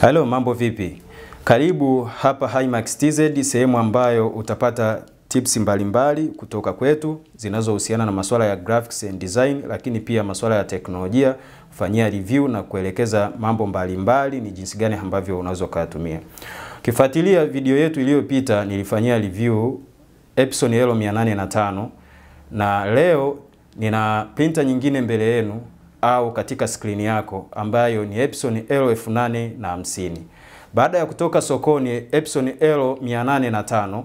Hello, mambo vipi? Karibu hapa Himax TZ, sehemu ambayo utapata tips mbalimbali kutoka kwetu zinazohusiana na masuala ya graphics and design, lakini pia masuala ya teknolojia, kufanyia review na kuelekeza mambo mbalimbali ni jinsi gani ambavyo unaweza kuyatumia. Kifuatilia video yetu iliyopita nilifanyia review Epson L8050 na leo nina printer nyingine mbele yenu au katika screen yako ambayo ni Epson L8050. Baada ya kutoka sokoni Epson L805,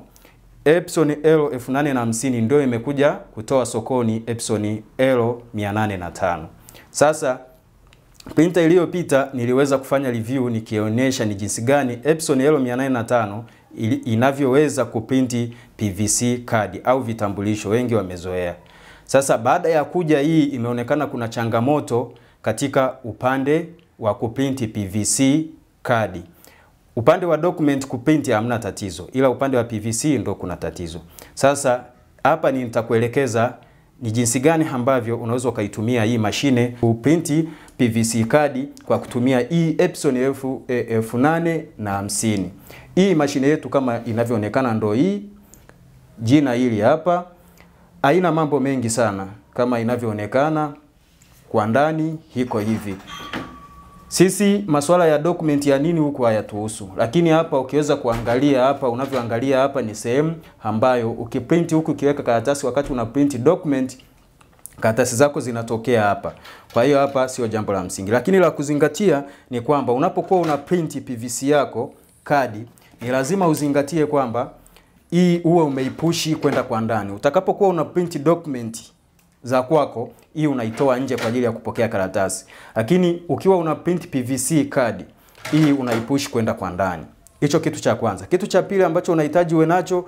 Epson L8050 ndio imekuja kutoa sokoni Epson L805. Sasa printer iliyopita niliweza kufanya review nikionyesha ni jinsi gani Epson L805 inavyoweza kuprinti PVC card au vitambulisho, wengi wamezoea. Sasa baada ya kuja hii imeonekana kuna changamoto katika upande wa kuprinti PVC card. Upande wa document kuprinti hamna tatizo, ila upande wa PVC ndo kuna tatizo. Sasa hapa nitakuelekeza ni jinsi gani ambavyo unaweza ukaitumia hii mashine kuprinti PVC card kwa kutumia hii Epson L8050. Hii mashine yetu kama inavyoonekana ndo hii, jina hili hapa. Haina mambo mengi sana kama inavyoonekana, kwa ndani hiko hivi. Sisi masuala ya document ya nini huko hayatuhusu, lakini hapa ukiweza kuangalia hapa, unavyoangalia hapa ni sehemu ambayo ukiprint huku ukiweka karatasi, wakati una print document karatasi zako zinatokea hapa. Kwa hiyo hapa sio jambo la msingi, lakini la kuzingatia ni kwamba unapokuwa una print PVC yako kadi, ni lazima uzingatie kwamba hii uwe umeipushi kwenda kwa ndani. Utakapokuwa una print document za kwako, hii unaitoa nje kwa ajili ya kupokea karatasi. Lakini ukiwa una print PVC card, hii unaipush kwenda kwa ndani. Hicho kitu cha kwanza. Kitu cha pili ambacho unahitaji uwe nacho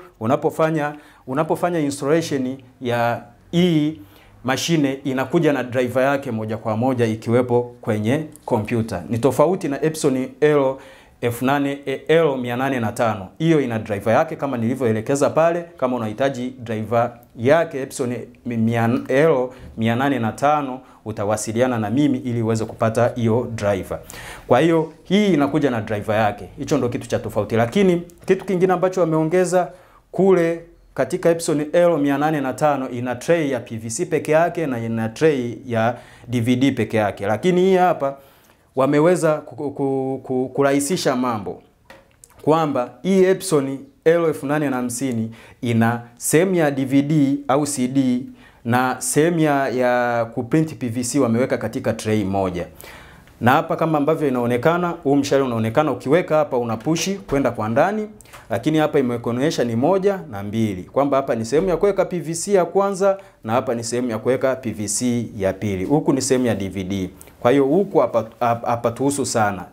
unapofanya installation ya hii mashine, inakuja na driver yake moja kwa moja ikiwepo kwenye kompyuta. Ni tofauti na Epson L805. Hiyo ina driver yake kama nilivyoelekeza pale. Kama unahitaji driver yake Epson L805 utawasiliana na mimi ili uweze kupata hiyo driver. Kwa hiyo hii inakuja na driver yake. Hicho ndo kitu cha tofauti. Lakini kitu kingine ambacho wameongeza kule katika Epson L805, ina tray ya PVC peke yake na ina tray ya DVD peke yake. Lakini hii hapa wameweza kurahisisha mambo kwamba hii Epson L850 ina sehemu ya DVD au CD na sehemu ya kuprint PVC wameweka katika tray moja. Na hapa kama ambavyo inaonekana, huu mshale unaonekana, ukiweka hapa unapushi kwenda kwa ndani, lakini hapa imekuonyesha ni 1 na 2, kwamba hapa ni sehemu ya kuweka PVC ya kwanza na hapa ni sehemu ya kuweka PVC ya pili. Huku ni sehemu ya DVD. Kwa hiyo huku hapa tuhusu sana.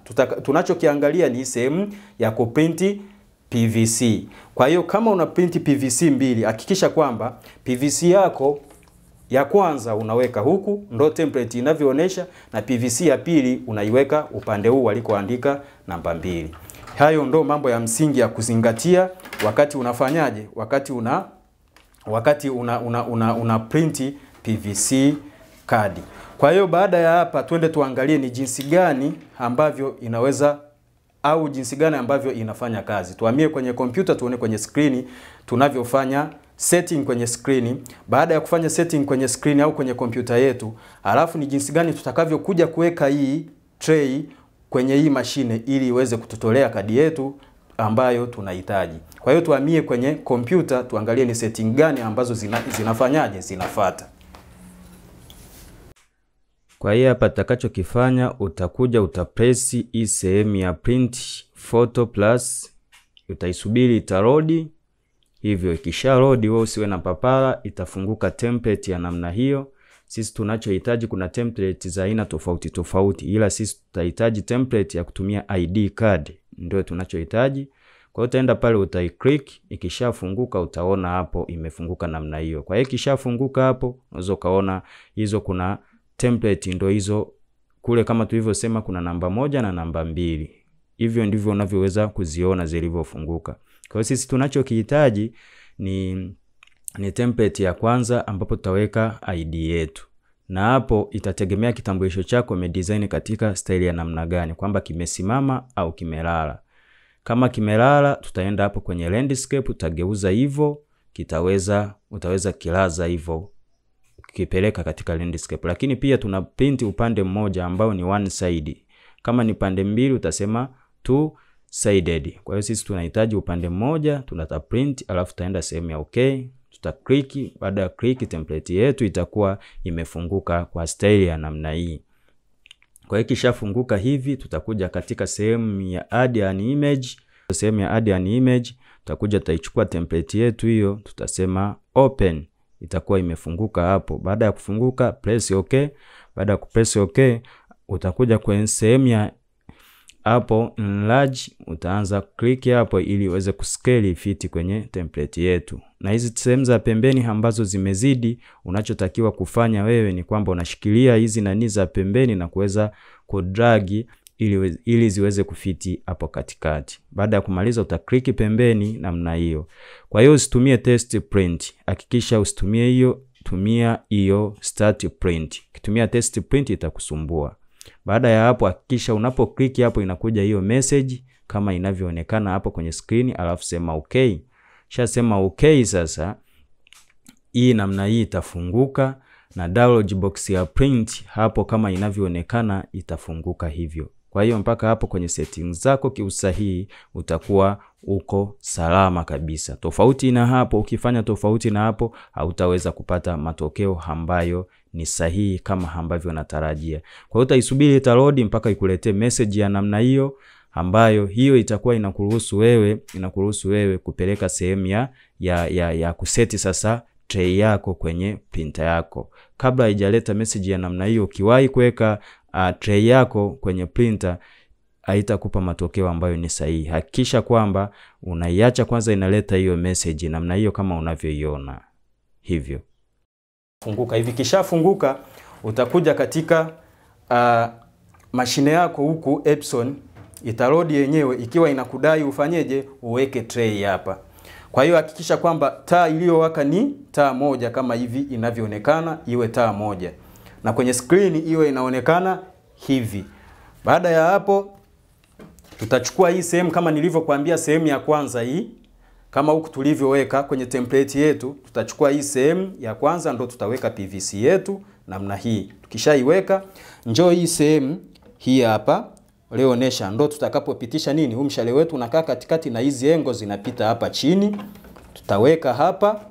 Tunachokiangalia ni sehemu ya kuprinti PVC. Kwa hiyo kama una print PVC mbili, hakikisha kwamba PVC yako ya kwanza unaweka huku, ndo template inavyoonyesha, na PVC ya pili unaiweka upande huu walikoandika namba 2. Hayo ndo mambo ya msingi ya kuzingatia wakati unafanyaje, wakati una print PVC card. Kwa hiyo baada ya hapa twende tuangalie ni jinsi gani ambavyo inaweza au jinsi gani ambavyo inafanya kazi. Tuhamie kwenye kompyuta tuone kwenye screen tunavyofanya setting kwenye screen. Baada ya kufanya setting kwenye screen au kwenye kompyuta yetu, alafu ni jinsi gani tutakavyokuja kuweka hii tray kwenye hii mashine ili iweze kututolea kadi yetu ambayo tunahitaji. Kwa hiyo tuhamie kwenye kompyuta tuangalie ni setting gani ambazo zinafanyaje, zinafuata. Kwa hiyo hapa tutakachokifanya, utakuja utapress hii sehemu ya print photo plus, utaisubiri itarodi. Hivyo ikisha load, wewe usiwe na papara, itafunguka template ya namna hiyo. Sisi tunachohitaji, kuna template za aina tofauti tofauti, ila sisi tutahitaji template ya kutumia ID card, ndio tunachohitaji. Kwa hiyo utaenda pale utaiclick, ikishafunguka utaona hapo imefunguka namna hiyo. Kwa hiyo ikishafunguka hapo unaweza kaona hizo kuna template ndo hizo kule, kama tulivyosema kuna namba 1 na namba 2. Hivyo ndivyo unavyoweza kuziona zilivyofunguka. Kwa hiyo sisi tunachokihitaji ni template ya kwanza ambapo tutaweka ID yetu. na hapo itategemea kitambulisho chako umedesign katika style ya namna gani, kwamba kimesimama au kimelala. Kama kimelala, tutaenda hapo kwenye landscape, utageuza hivyo, utaweza kilaza hivyo kipeleka katika landscape. Lakini pia tuna print upande mmoja ambao ni one side. Kama ni pande mbili utasema two sided. Kwa hiyo sisi tunahitaji upande mmoja, tunata print, alafu tutaenda sehemu ya okay, tuta click. Baada ya click, template yetu itakuwa imefunguka kwa style ya namna hii. Kwa hiyo kishafunguka hivi, tutakuja katika sehemu ya add an image. Sehemu ya add an image, tutakuja tutaichukua template yetu hiyo, tutasema open. Itakuwa imefunguka hapo. Baada ya kufunguka, press okay. Baada ya kupress okay, utakuja kwenye sehemu ya hapo enlarge, utaanza click hapo ili uweze kuscale fit kwenye template yetu. Na hizi sehemu za pembeni ambazo zimezidi, unachotakiwa kufanya wewe ni kwamba unashikilia hizi nani za pembeni na kuweza kudrag ili ziweze kufiti hapo katikati. Baada ya kumaliza utaklik pembeni namna hiyo. Kwa hiyo usitumie test print. Hakikisha usitumie hiyo, tumia hiyo start print. Ukitumia test print itakusumbua. Baada ya hapo hakikisha unapo click hapo inakuja hiyo message kama inavyoonekana hapo kwenye screen, alafu sema okay. Sema okay, sasa hii namna hii itafunguka na dialog box ya print hapo kama inavyoonekana itafunguka hivyo. Kwa hiyo mpaka hapo kwenye settings zako kiusahihi utakuwa uko salama kabisa. Tofauti na hapo, ukifanya tofauti na hapo, hautaweza kupata matokeo ambayo ni sahihi kama ambavyo unatarajia. Kwa hiyo utaisubiri ita-load mpaka ikuletee message ya namna hiyo, ambayo hiyo itakuwa inakuruhusu wewe kupeleka sehemu ya kuseti sasa tray yako kwenye printer yako. Kabla haijaleta message ya namna hiyo, ukiwahi kuweka tray yako kwenye printer haitakupa matokeo ambayo ni sahihi. Hakikisha kwamba unaiacha kwanza inaleta hiyo message namna hiyo kama unavyoiona hivyo. Funguka hivi, kisha funguka utakuja katika mashine yako huku Epson, ita-load yenyewe ikiwa inakudai ufanyeje, uweke tray hapa. Kwa hiyo hakikisha kwamba taa iliyowaka ni taa moja kama hivi inavyoonekana, iwe taa moja. Na kwenye screen iwe inaonekana hivi. Baada ya hapo tutachukua hii sehemu kama nilivyokuambia, sehemu ya kwanza hii kama huku tulivyoweka kwenye template yetu, tutachukua hii sehemu ya kwanza ndo tutaweka PVC yetu namna hii. Tukishaiweka, njoo hii sehemu hii hapa leonesha, ndo tutakapopitisha nini, huu mshale wetu unakaa katikati na hizi engo zinapita hapa chini. Tutaweka hapa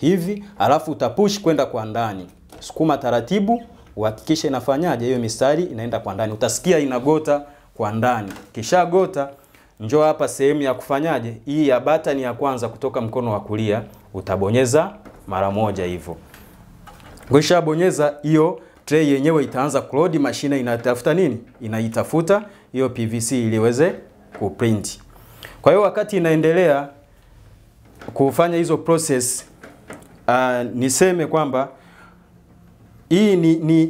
hivi, alafu utapush kwenda kwa ndani. Sukuma taratibu, uhakikishe inafanyaje hiyo mistari inaenda kwa ndani. Utasikia inagota kwa ndani. Kisha gota, njoo hapa sehemu ya kufanyaje, hii ya button ya kwanza kutoka mkono wa kulia, utabonyeza mara moja hivyo. Kisha bonyeza, hiyo tray yenyewe itaanza kuload, mashine inatafuta nini? Inaitafuta hiyo PVC ili iweze kuprint. Kwa hiyo wakati inaendelea kufanya hizo process, niseme kwamba hii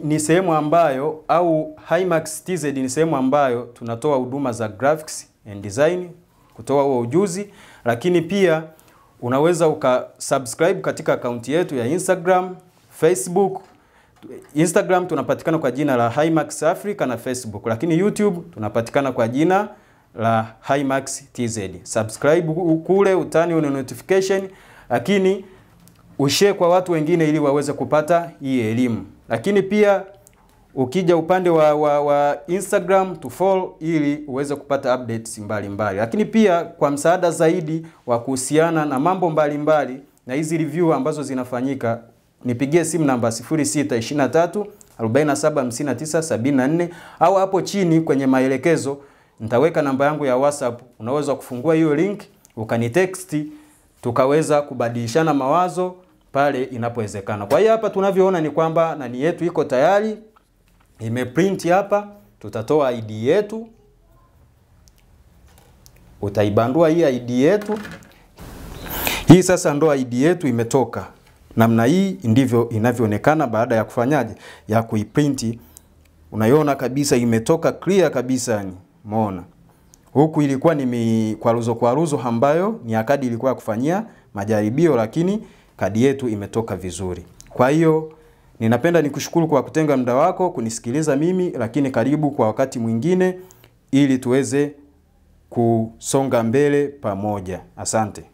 ni sehemu ambayo, au Himax TZ ni sehemu ambayo tunatoa huduma za graphics and design, kutoa huo ujuzi, lakini pia unaweza ukasubscribe katika akaunti yetu ya Instagram, Facebook. Instagram tunapatikana kwa jina la Himax Africa na Facebook, lakini YouTube tunapatikana kwa jina la Himax TZ. Subscribe kule, utani una notification, lakini ushare kwa watu wengine ili waweze kupata hii elimu. Lakini pia ukija upande wa Instagram to follow ili uweze kupata updates mbalimbali. Lakini pia kwa msaada zaidi wa kuhusiana na mambo mbalimbali na hizi review ambazo zinafanyika, nipigie simu namba 0623 475974, au hapo chini kwenye maelekezo nitaweka namba yangu ya WhatsApp. Unaweza kufungua hiyo link ukanitext, tukaweza kubadilishana mawazo pale inapowezekana. Kwa hiyo hapa tunavyoona ni kwamba nani yetu iko tayari, imeprint hapa. Tutatoa ID yetu, utaibandua hii ID yetu. Hii sasa ndo ID yetu imetoka. Namna hii ndivyo inavyoonekana baada ya kufanyaje, ya kuiprint. Unaiona kabisa imetoka clear kabisa yani. Umeona? Huku ilikuwa ni kwaruzo ambayo ni akadi ilikuwa ya kufanyia majaribio, lakini kadi yetu imetoka vizuri. Kwa hiyo Ninapenda nikushukuru kwa kutenga muda wako kunisikiliza mimi, lakini karibu kwa wakati mwingine ili tuweze kusonga mbele pamoja. Asante.